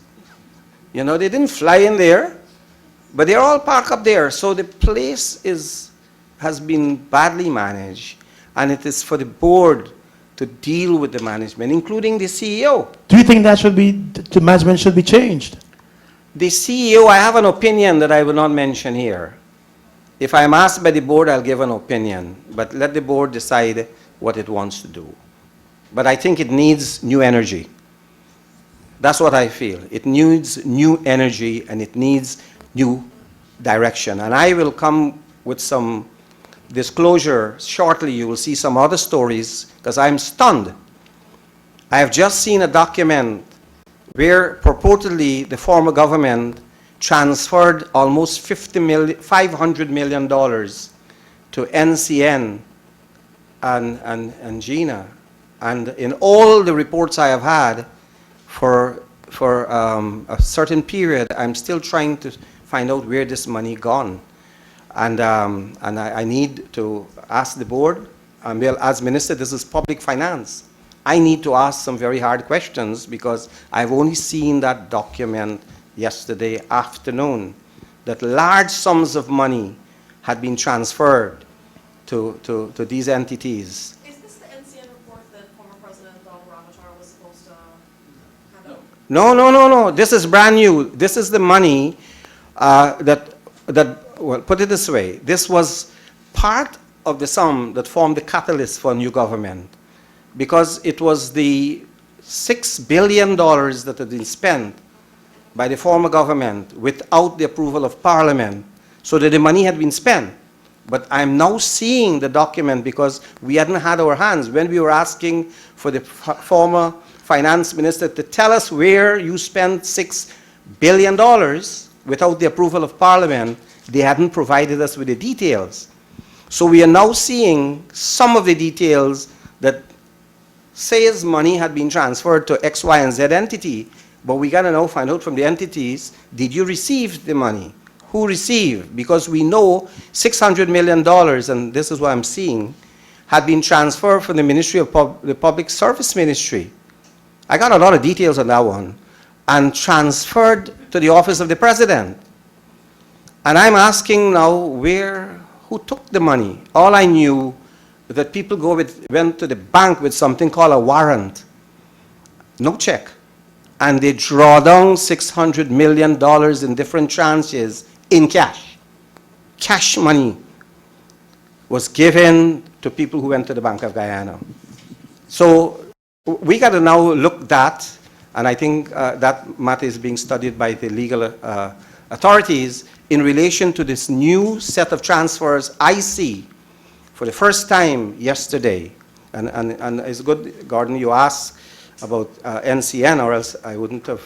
You know, they didn't fly in there, but they're all parked up there. So the place has been badly managed, and it is for the board to deal with the management, including the CEO. Do you think that the management should be changed? The CEO, I have an opinion that I will not mention here. If I'm asked by the board, I'll give an opinion, but let the board decide what it wants to do. But I think it needs new energy. That's what I feel. It needs new energy and it needs new direction. And I will come with some disclosure shortly. You will see some other stories because I'm stunned. I have just seen a document where purportedly the former government transferred almost $500 million to NCN and GINA. And in all the reports I have had for a certain period, I'm still trying to find out where this money gone. And I need to ask the board, well, as minister, this is public finance. I need to ask some very hard questions because I've only seen that document yesterday afternoon, that large sums of money had been transferred to these entities. Is this the NCN report that former President Ramatar was supposed to have? No. This is brand new. This is the money well, put it this way. This was part of the sum that formed the catalyst for a new government, because it was the $6 billion that had been spent by the former government without the approval of Parliament, so that the money had been spent. But I'm now seeing the document because we hadn't had our hands. When we were asking for the former finance minister to tell us where you spent $6 billion without the approval of Parliament, they hadn't provided us with the details. So we are now seeing some of the details that says money had been transferred to X, Y, and Z entity, But we got to now find out from the entities, did you receive the money? Who received? Because we know $600 million, and this is what I'm seeing, had been transferred from the Ministry of the Public Service Ministry. I got a lot of details on that one, and transferred to the Office of the President. And I'm asking now who took the money? All I knew that people went to the bank with something called a warrant, no check, and they draw down $600 million in different tranches in cash. Cash money was given to people who went to the Bank of Guyana. So we got to now look that, and I think that matter is being studied by the legal authorities in relation to this new set of transfers I see for the first time yesterday. And it's good, Gordon, you asked about NCN, or else I wouldn't have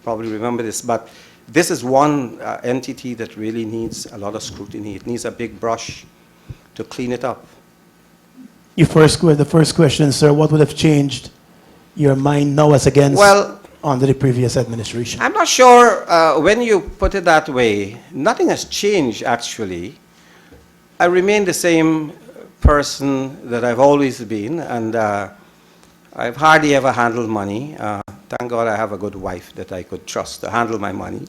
probably remembered this, but this is one entity that really needs a lot of scrutiny. It needs a big brush to clean it up. The first question, sir, what would have changed your mind now as against under the previous administration? I'm not sure when you put it that way. Nothing has changed, actually. I remain the same person that I've always been, and I've hardly ever handled money. Thank God I have a good wife that I could trust to handle my money.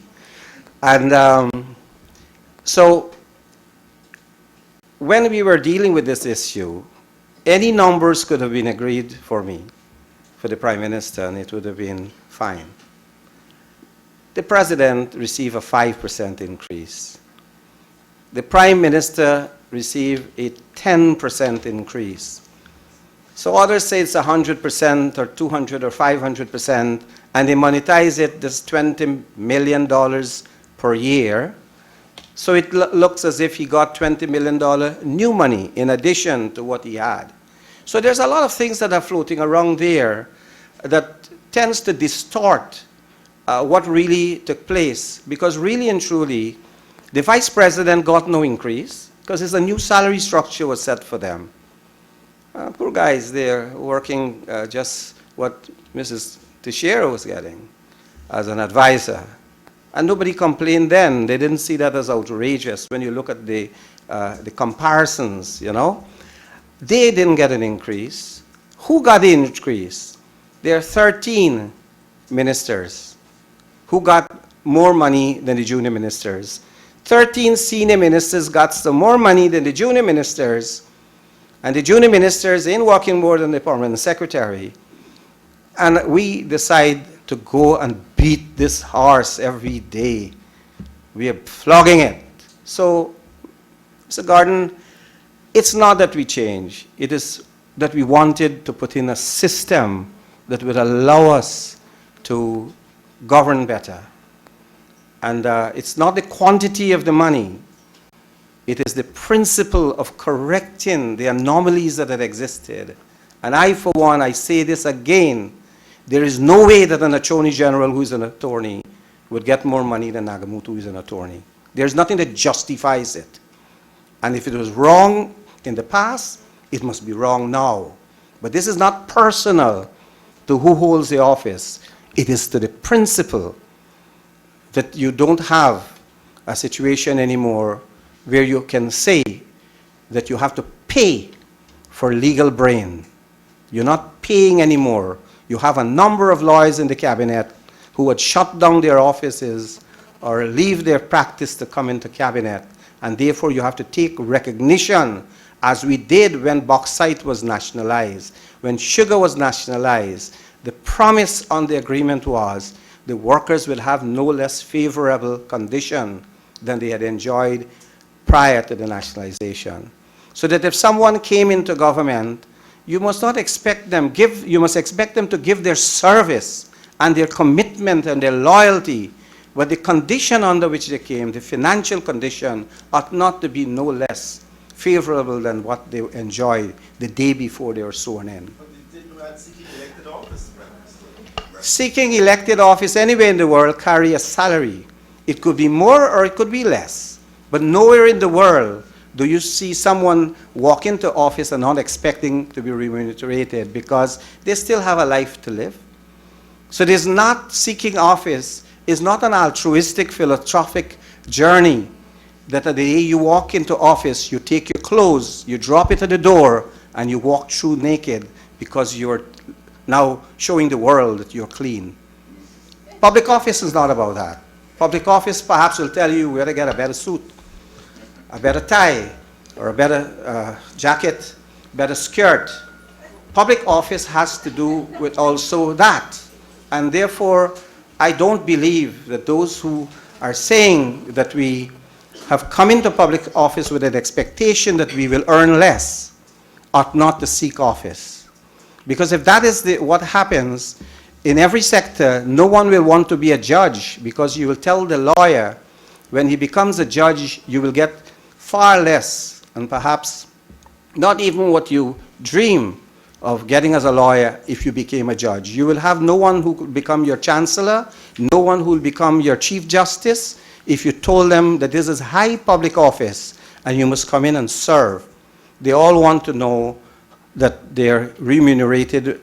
And so when we were dealing with this issue, any numbers could have been agreed for me, for the Prime Minister, and it would have been fine. The President received a 5% increase. The Prime Minister received a 10% increase. So others say it's 100% or 200 or 500%, and they monetize it, this $20 million per year. So it looks as if he got $20 million new money in addition to what he had. So there's a lot of things that are floating around there that tends to distort what really took place. Because really and truly, the Vice President got no increase because it's a new salary structure was set for them. Poor guys, they're working just what Mrs. Teixeira was getting as an advisor. And nobody complained then. They didn't see that as outrageous when you look at the comparisons, you know. They didn't get an increase. Who got the increase? There are 13 ministers who got more money than the junior ministers. 13 senior ministers got some more money than the junior ministers, and the junior ministers ain't working more than the permanent secretary. And we decide to go and beat this horse every day. We are flogging it. So, Mr. Gordon, it's not that we change. It is that we wanted to put in a system that would allow us to govern better. And it's not the quantity of the money. It is the principle of correcting the anomalies that had existed. And I, for one, I say this again, there is no way that an attorney general who is an attorney would get more money than Nagamootoo who is an attorney. There's nothing that justifies it. And if it was wrong in the past, it must be wrong now. But this is not personal to who holds the office. It is to the principle that you don't have a situation anymore where you can say that you have to pay for legal brain. You're not paying anymore. You have a number of lawyers in the cabinet who would shut down their offices or leave their practice to come into cabinet, and therefore you have to take recognition, as we did when bauxite was nationalized. When sugar was nationalized, the promise on the agreement was the workers will have no less favorable condition than they had enjoyed prior to the nationalization. So that if someone came into government, you must not expect them, you must expect them to give their service and their commitment and their loyalty, but the condition under which they came, the financial condition, ought not to be no less favorable than what they enjoyed the day before they were sworn in. But they didn't add seeking elected office, Prime Minister. Seeking elected office anywhere in the world carry a salary. It could be more or it could be less, but nowhere in the world do you see someone walk into office and not expecting to be remunerated because they still have a life to live. So this not seeking office is not an altruistic, philanthropic journey that the day you walk into office, you take your clothes, you drop it at the door, and you walk through naked because you're now showing the world that you're clean. Public office is not about that. Public office perhaps will tell you where to get a better suit, a better tie, or a better jacket, better skirt. Public office has to do with also that. And therefore, I don't believe that those who are saying that we have come into public office with an expectation that we will earn less ought not to seek office. Because if that is what happens in every sector, no one will want to be a judge, because you will tell the lawyer when he becomes a judge, you will get far less, and perhaps not even what you dream of getting as a lawyer if you became a judge. You will have no one who could become your chancellor, no one who will become your chief justice if you told them that this is high public office and you must come in and serve. They all want to know that they're remunerated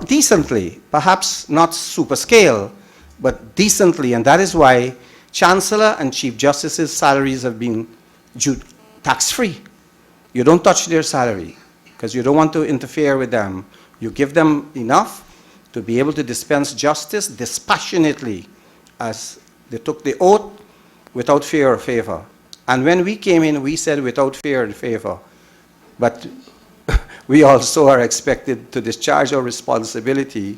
decently, perhaps not super scale, but decently, and that is why chancellor and chief justices' salaries have been tax-free. You don't touch their salary because you don't want to interfere with them. You give them enough to be able to dispense justice dispassionately as they took the oath without fear or favor. And when we came in, we said without fear and favor. But we also are expected to discharge our responsibility,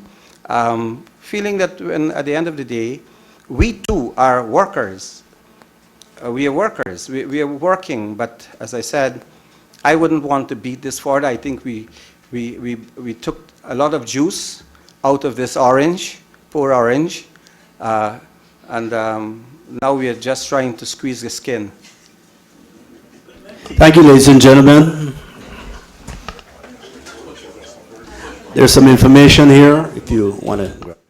feeling that when, at the end of the day, we too are workers. We are workers. We are working, but as I said, I wouldn't want to beat this forward. I think we took a lot of juice out of this orange, poor orange, and now we are just trying to squeeze the skin. Thank you, ladies and gentlemen. There's some information here if you want to.